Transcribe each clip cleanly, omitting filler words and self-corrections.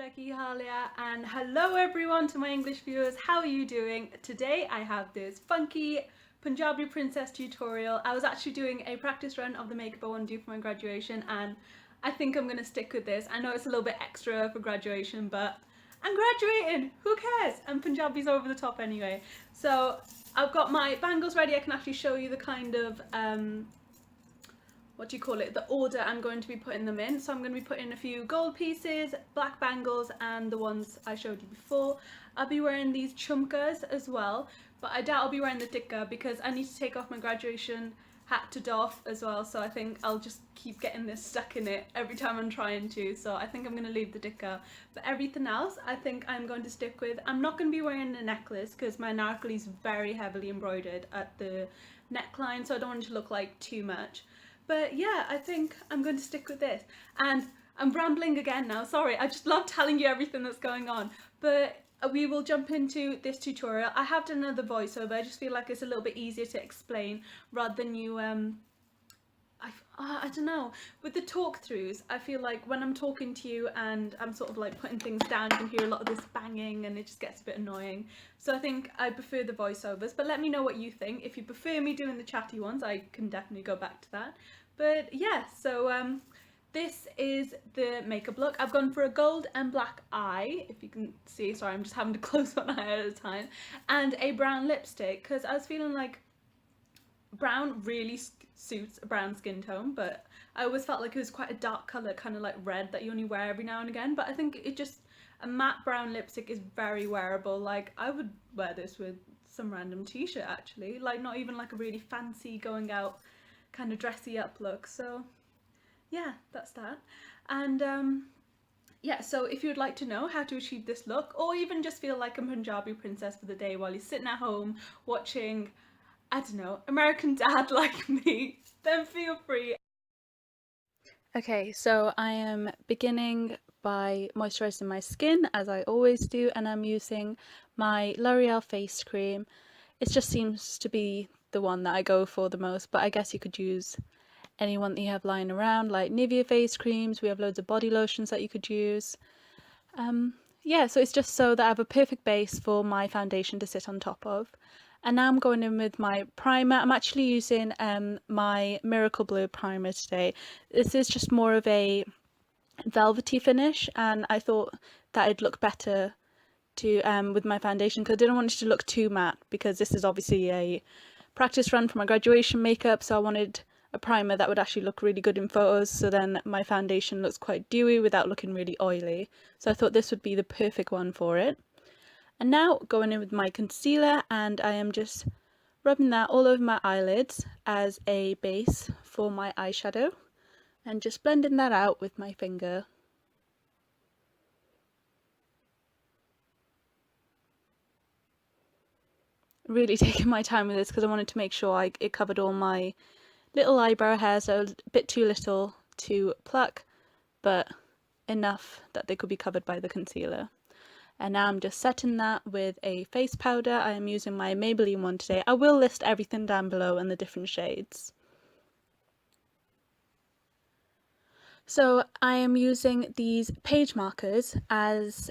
Becky Halia, and hello everyone to my English viewers. How are you doing? Today I have this funky Punjabi princess tutorial. I was actually doing a practice run of the makeup I want to do for my graduation, and I think I'm going to stick with this. I know it's a little bit extra for graduation, but I'm graduating! Who cares? And Punjabi's over the top anyway. So I've got my bangles ready. I can actually show you the kind of what do you call it, the order I'm going to be putting them in. So I'm going to be putting a few gold pieces, black bangles, and the ones I showed you before. I'll be wearing these chumkas as well, but I doubt I'll be wearing the tikka because I need to take off my graduation hat to doff as well, so I think I'll just keep getting this stuck in it every time I'm trying to, so I think I'm going to leave the tikka. But everything else I think I'm going to stick with. I'm not going to be wearing a necklace because my narkli is very heavily embroidered at the neckline, so I don't want it to look like too much. But yeah, I think I'm going to stick with this. And I'm rambling again now, sorry, I just love telling you everything that's going on. But we will jump into this tutorial. I have done another voiceover, I just feel like it's a little bit easier to explain rather than you, I don't know, with the talk throughs, I feel like when I'm talking to you and I'm sort of like putting things down, you can hear a lot of this banging and it just gets a bit annoying. So I think I prefer the voiceovers, but let me know what you think. If you prefer me doing the chatty ones, I can definitely go back to that. But yeah, so this is the makeup look. I've gone for a gold and black eye, if you can see, sorry I'm just having to close one eye at a time, and a brown lipstick because I was feeling like brown really suits a brown skin tone, but I always felt like it was quite a dark colour, kind of like red, that you only wear every now and again. But I think it just, a matte brown lipstick is very wearable. Like I would wear this with some random t-shirt actually, like not even like a really fancy going out kind of dressy up look. So yeah, that's that. And yeah, so if you'd like to know how to achieve this look, or even just feel like a Punjabi princess for the day while you're sitting at home watching, I don't know, American Dad like me, then feel free. Okay, so I am beginning by moisturising my skin as I always do, and I'm using my L'Oreal face cream. It just seems to be the one that I go for the most, but I guess you could use any one that you have lying around, like Nivea face creams. We have loads of body lotions that you could use. Yeah, so it's just so that I have a perfect base for my foundation to sit on top of. And now I'm going in with my primer. I'm actually using my Miracle Blue primer today. This is just more of a velvety finish, and I thought that it'd look better to with my foundation because I didn't want it to look too matte, because this is obviously a practice run for my graduation makeup, so I wanted a primer that would actually look really good in photos, so then my foundation looks quite dewy without looking really oily. So I thought this would be the perfect one for it. And now going in with my concealer, and I am just rubbing that all over my eyelids as a base for my eyeshadow and just blending that out with my finger. Really taking my time with this because I wanted to make sure it covered all my little eyebrow hairs, so a bit too little to pluck, but enough that they could be covered by the concealer. And now I'm just setting that with a face powder. I am using my Maybelline one today. I will list everything down below and the different shades. So I am using these page markers as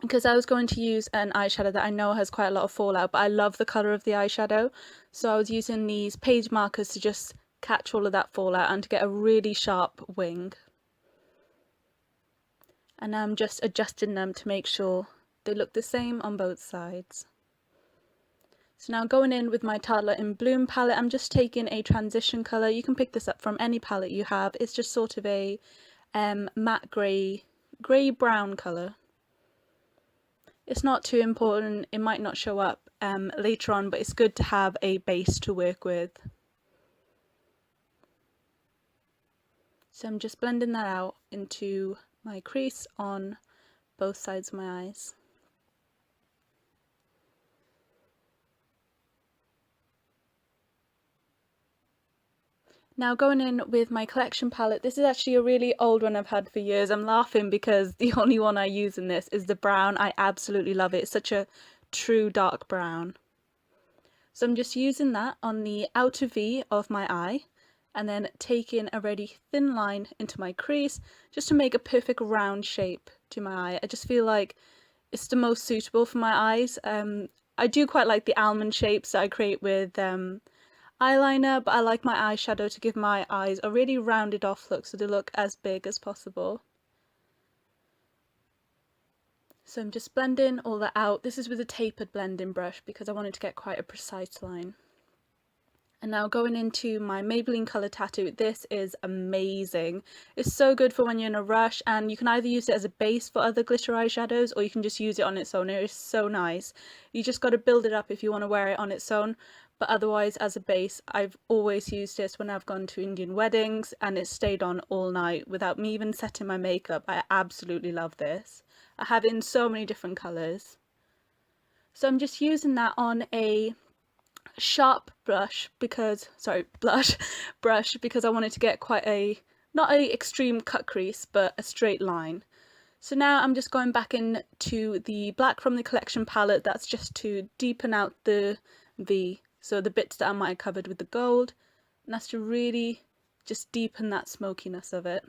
because I was going to use an eyeshadow that I know has quite a lot of fallout, but I love the colour of the eyeshadow, so I was using these page markers to just catch all of that fallout and to get a really sharp wing. And I'm just adjusting them to make sure they look the same on both sides. So now going in with my Tartelette in Bloom palette, I'm just taking a transition colour. You can pick this up from any palette you have. It's just sort of a matte grey-brown colour. It's not too important, it might not show up later on, but it's good to have a base to work with. So I'm just blending that out into my crease on both sides of my eyes. Now going in with my collection palette, this is actually a really old one I've had for years. I'm laughing because the only one I use in this is the brown. I absolutely love it. It's such a true dark brown. So I'm just using that on the outer V of my eye and then taking a really thin line into my crease just to make a perfect round shape to my eye. I just feel like it's the most suitable for my eyes. I do quite like the almond shapes that I create with eyeliner, but I like my eyeshadow to give my eyes a really rounded off look so they look as big as possible. So I'm just blending all that out. This is with a tapered blending brush because I wanted to get quite a precise line. And now going into my Maybelline ColorTattoo, this is amazing. It's so good for when you're in a rush, and you can either use it as a base for other glitter eyeshadows or you can just use it on its own. It is so nice. You just got to build it up if you want to wear it on its own, but otherwise as a base, I've always used this when I've gone to Indian weddings and it's stayed on all night without me even setting my makeup. I absolutely love this. I have it in so many different colours. So I'm just using that on a sharp blush because I wanted to get quite a, not a extreme cut crease, but a straight line. So now I'm just going back into the black from the collection palette. That's just to deepen out the V, so the bits that I might have covered with the gold, and that's to really just deepen that smokiness of it.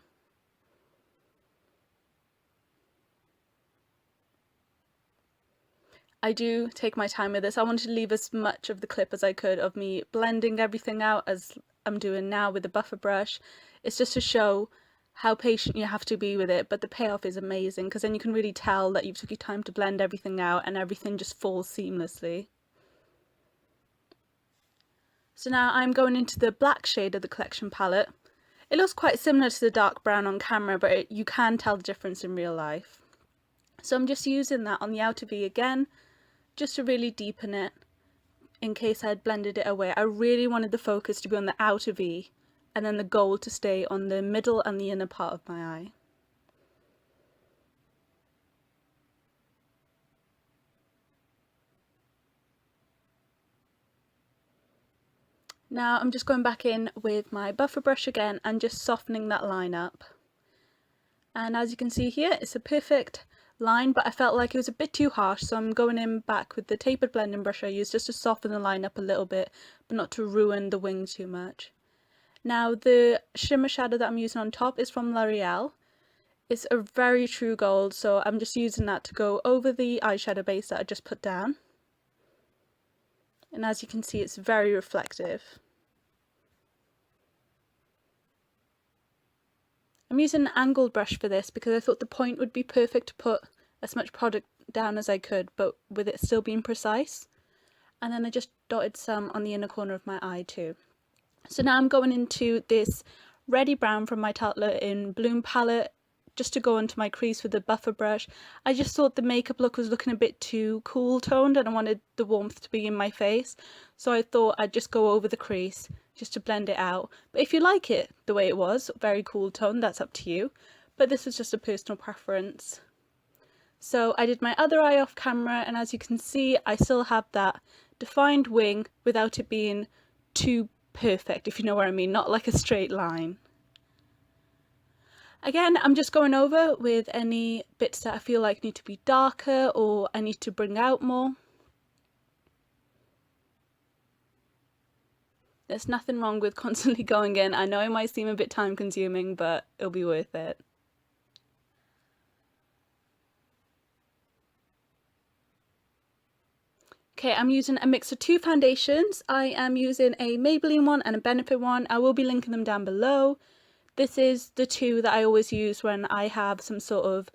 I do take my time with this. I wanted to leave as much of the clip as I could of me blending everything out as I'm doing now with the buffer brush. It's just to show how patient you have to be with it, but the payoff is amazing because then you can really tell that you've took your time to blend everything out and everything just falls seamlessly. So now I'm going into the black shade of the collection palette. It looks quite similar to the dark brown on camera, but you can tell the difference in real life. So I'm just using that on the outer V again, just to really deepen it in case I had blended it away. I really wanted the focus to be on the outer V and then the gold to stay on the middle and the inner part of my eye. Now I'm just going back in with my buffer brush again and just softening that line up. And as you can see here, it's a perfect line, but I felt like it was a bit too harsh, so I'm going in back with the tapered blending brush I used just to soften the line up a little bit, but not to ruin the wing too much. Now the shimmer shadow that I'm using on top is from L'Oreal. It's a very true gold, so I'm just using that to go over the eyeshadow base that I just put down. And as you can see, it's very reflective. I'm using an angled brush for this because I thought the point would be perfect to put as much product down as I could, but with it still being precise. And then I just dotted some on the inner corner of my eye too. So now I'm going into this reddy brown from my Tartelette in Bloom palette, just to go into my crease with the buffer brush. I just thought the makeup look was looking a bit too cool toned and I wanted the warmth to be in my face. So I thought I'd just go over the crease just to blend it out. But if you like it the way it was, very cool tone, that's up to you. But this was just a personal preference. So I did my other eye off camera, and as you can see, I still have that defined wing without it being too perfect, if you know what I mean, not like a straight line. Again, I'm just going over with any bits that I feel like need to be darker or I need to bring out more. There's nothing wrong with constantly going in. I know it might seem a bit time consuming, but it'll be worth it. Okay, I'm using a mix of two foundations. I am using a Maybelline one and a Benefit one. I will be linking them down below. This is the two that I always use when I have some sort of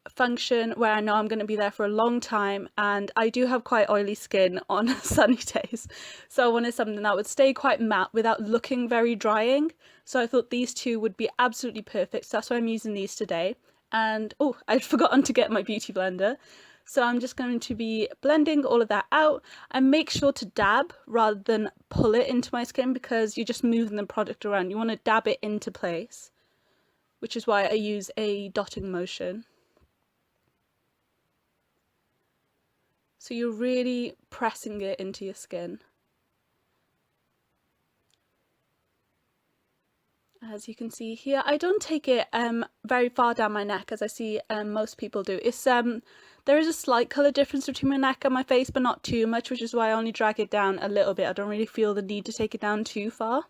function where I know I'm going to be there for a long time, and I do have quite oily skin on sunny days, so I wanted something that would stay quite matte without looking very drying. So I thought these two would be absolutely perfect, so that's why I'm using these today. And oh, I'd forgotten to get my beauty blender, so I'm just going to be blending all of that out, and make sure to dab rather than pull it into my skin because you're just moving the product around. You want to dab it into place, which is why I use a dotting motion. So you're really pressing it into your skin. As you can see here, I don't take it very far down my neck as I see most people do. It's there is a slight colour difference between my neck and my face, but not too much, which is why I only drag it down a little bit. I don't really feel the need to take it down too far.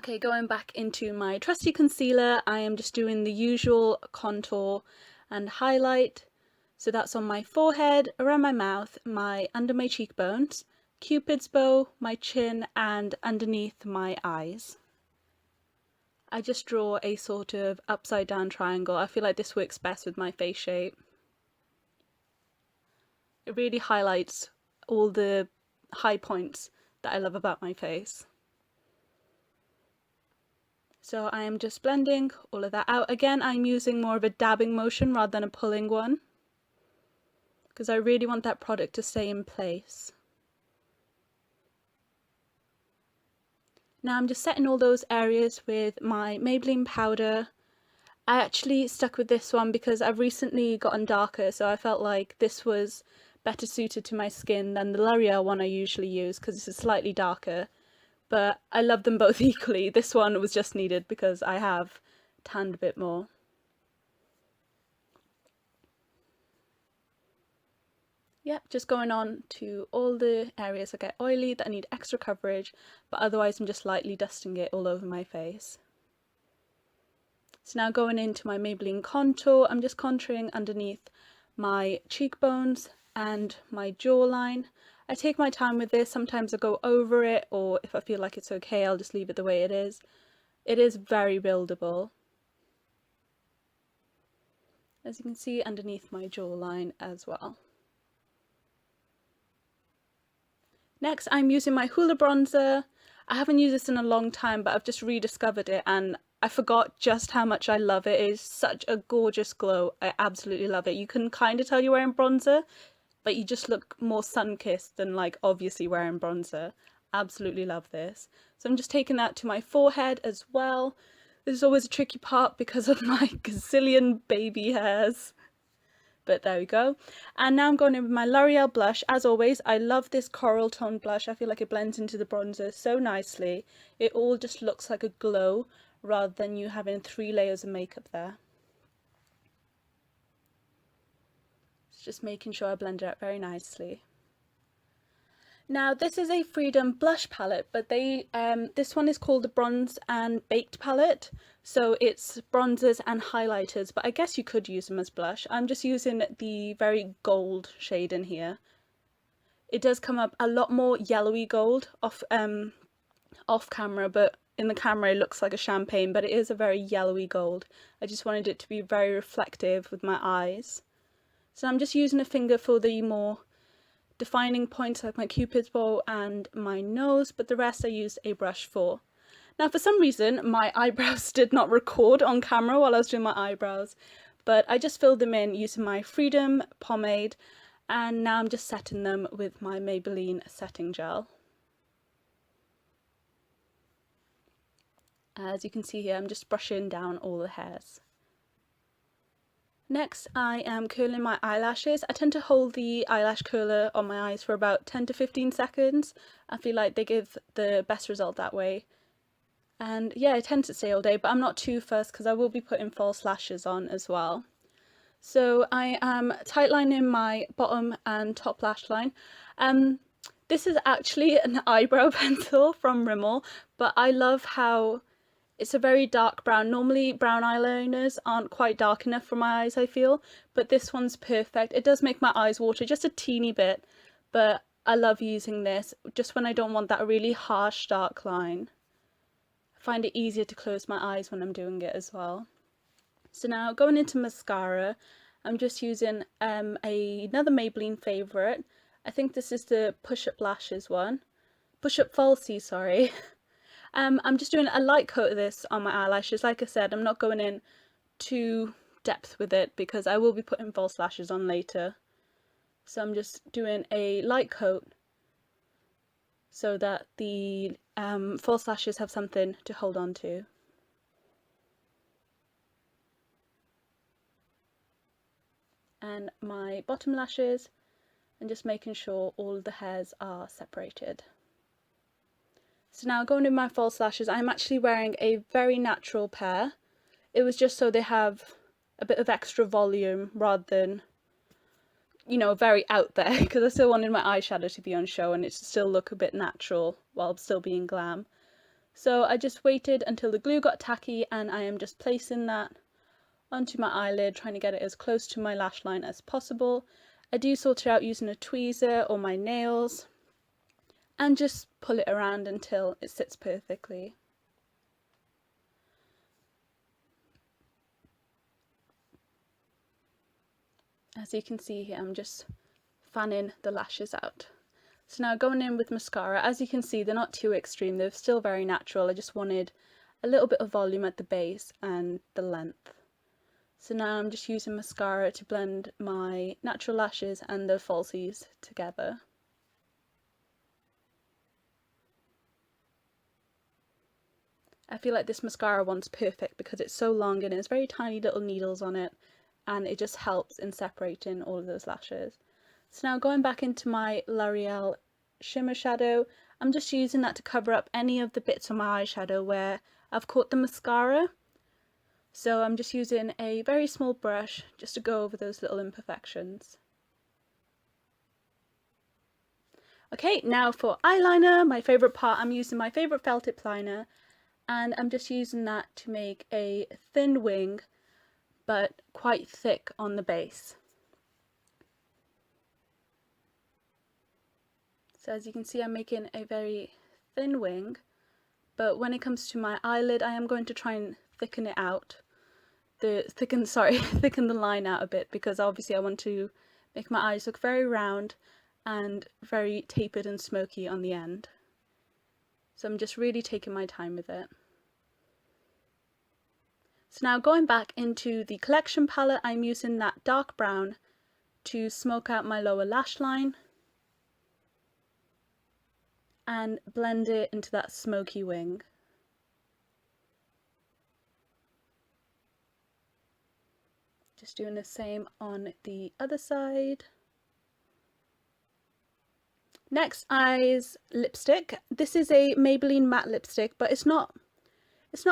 Okay, going back into my trusty concealer, I am just doing the usual contour and highlight. So that's on my forehead, around my mouth, under my cheekbones, Cupid's bow, my chin, and underneath my eyes. I just draw a sort of upside down triangle. I feel like this works best with my face shape. It really highlights all the high points that I love about my face. So I am just blending all of that out. Again, I'm using more of a dabbing motion rather than a pulling one, because I really want that product to stay in place. Now I'm just setting all those areas with my Maybelline powder. I actually stuck with this one because I've recently gotten darker, so I felt like this was better suited to my skin than the L'Oreal one I usually use because it's slightly darker. But I love them both equally. This one was just needed because I have tanned a bit more. Yep, just going on to all the areas that get oily that I need extra coverage, but otherwise I'm just lightly dusting it all over my face. So now going into my Maybelline contour, I'm just contouring underneath my cheekbones and my jawline. I take my time with this. Sometimes I go over it, or if I feel like it's okay, I'll just leave it the way it is. It is very buildable, as you can see underneath my jawline as well. Next, I'm using my Hoola bronzer. I haven't used this in a long time, but I've just rediscovered it and I forgot just how much I love it. It is such a gorgeous glow. I absolutely love it. You can kind of tell you're wearing bronzer, but you just look more sun-kissed than like obviously wearing bronzer. Absolutely love this. So I'm just taking that to my forehead as well. This is always a tricky part because of my gazillion baby hairs. But there we go. And now I'm going in with my L'Oreal blush. As always, I love this coral tone blush. I feel like it blends into the bronzer so nicely. It all just looks like a glow rather than you having 3 layers of makeup there. Just making sure I blend it out very nicely. Now this is a Freedom blush palette, but this one is called the Bronze and Baked palette. So it's bronzers and highlighters, but I guess you could use them as blush. I'm just using the very gold shade in here. It does come up a lot more yellowy gold off camera, but in the camera it looks like a champagne, but it is a very yellowy gold. I just wanted it to be very reflective with my eyes. So I'm just using a finger for the more defining points like my Cupid's bow and my nose, but the rest I used a brush for. Now for some reason my eyebrows did not record on camera while I was doing my eyebrows, but I just filled them in using my Freedom pomade, and now I'm just setting them with my Maybelline setting gel. As you can see here, I'm just brushing down all the hairs. Next, I am curling my eyelashes. I tend to hold the eyelash curler on my eyes for about 10 to 15 seconds. I feel like they give the best result that way. And yeah, it tends to stay all day, but I'm not too fussed because I will be putting false lashes on as well. So I am tightlining my bottom and top lash line. This is actually an eyebrow pencil from Rimmel, but I love how it's a very dark brown. Normally brown eyeliners aren't quite dark enough for my eyes, I feel, but this one's perfect. It does make my eyes water just a teeny bit, but I love using this just when I don't want that really harsh dark line. I find it easier to close my eyes when I'm doing it as well. So now going into mascara, I'm just using another Maybelline favourite. I think this is the Push Up Lashes one. Push Up Falsies, sorry. I'm just doing a light coat of this on my eyelashes. Like I said, I'm not going in too depth with it because I will be putting false lashes on later. So I'm just doing a light coat so that the false lashes have something to hold on to. And my bottom lashes, and just making sure all the hairs are separated. So now going in my false lashes, I'm actually wearing a very natural pair. It was just so they have a bit of extra volume rather than, you know, very out there, because I still wanted my eyeshadow to be on show and it to still look a bit natural while still being glam. So I just waited until the glue got tacky, and I am just placing that onto my eyelid, trying to get it as close to my lash line as possible. I do sort it out using a tweezer or my nails and just pull it around until it sits perfectly. As you can see here, I'm just fanning the lashes out. So now going in with mascara, as you can see, they're not too extreme, they're still very natural. I just wanted a little bit of volume at the base and the length. So now I'm just using mascara to blend my natural lashes and the falsies together. I feel like this mascara one's perfect because it's so long and it's very tiny little needles on it, and it just helps in separating all of those lashes. So now going back into my L'Oreal shimmer shadow, I'm just using that to cover up any of the bits of my eyeshadow where I've caught the mascara. So I'm just using a very small brush just to go over those little imperfections. Okay, now for eyeliner, my favourite part, I'm using my favourite felt tip liner, and I'm just using that to make a thin wing but quite thick on the base. So as you can see, I'm making a very thin wing, but when it comes to my eyelid, I am going to try and thicken it out. Thicken the line out a bit, because obviously I want to make my eyes look very round and very tapered and smoky on the end. So I'm just really taking my time with it. So now going back into the collection palette, I'm using that dark brown to smoke out my lower lash line and blend it into that smoky wing. Just doing the same on the other side. Next is lipstick. This is a Maybelline matte lipstick, but it's not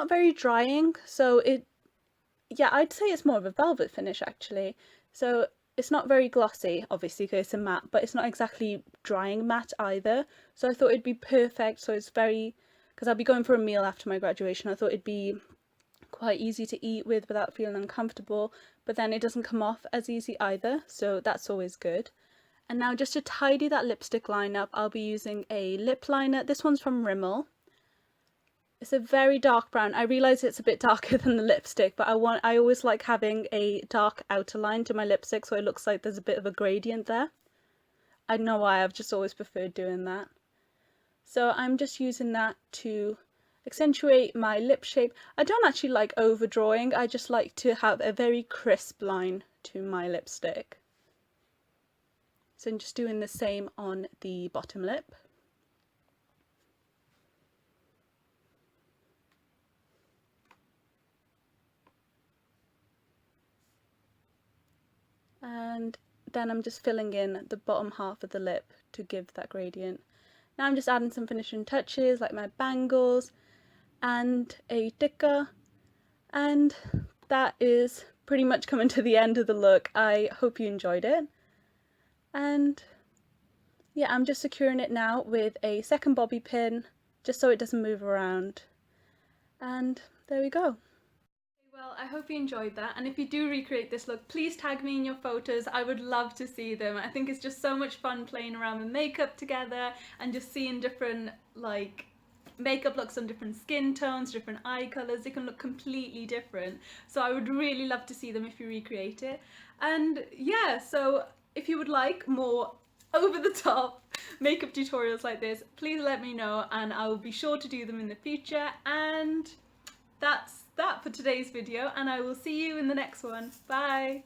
very drying, so I'd say it's more of a velvet finish actually. So it's not very glossy, obviously, because it's a matte, but it's not exactly drying matte either. So I thought it'd be perfect. So it's because I'll be going for a meal after my graduation, I thought it'd be quite easy to eat with without feeling uncomfortable, but then it doesn't come off as easy either, so that's always good. And now just to tidy that lipstick line up, I'll be using a lip liner. This one's from Rimmel. It's a very dark brown. I realise it's a bit darker than the lipstick, but I always like having a dark outer line to my lipstick so it looks like there's a bit of a gradient there. I don't know why, I've just always preferred doing that. So I'm just using that to accentuate my lip shape. I don't actually like overdrawing, I just like to have a very crisp line to my lipstick. So I'm just doing the same on the bottom lip. And then I'm just filling in the bottom half of the lip to give that gradient. Now I'm just adding some finishing touches like my bangles and a ticker, and that is pretty much coming to the end of the look. I hope you enjoyed it, and yeah, I'm just securing it now with a second bobby pin just so it doesn't move around, and there we go. Well, I hope you enjoyed that, and if you do recreate this look, please tag me in your photos. I would love to see them. I think it's just so much fun playing around with makeup together and just seeing different like makeup looks on different skin tones, different eye colours. They can look completely different, so I would really love to see them if you recreate it. And yeah, so if you would like more over the top makeup tutorials like this, please let me know and I will be sure to do them in the future. And that's that for today's video, and I will see you in the next one. Bye!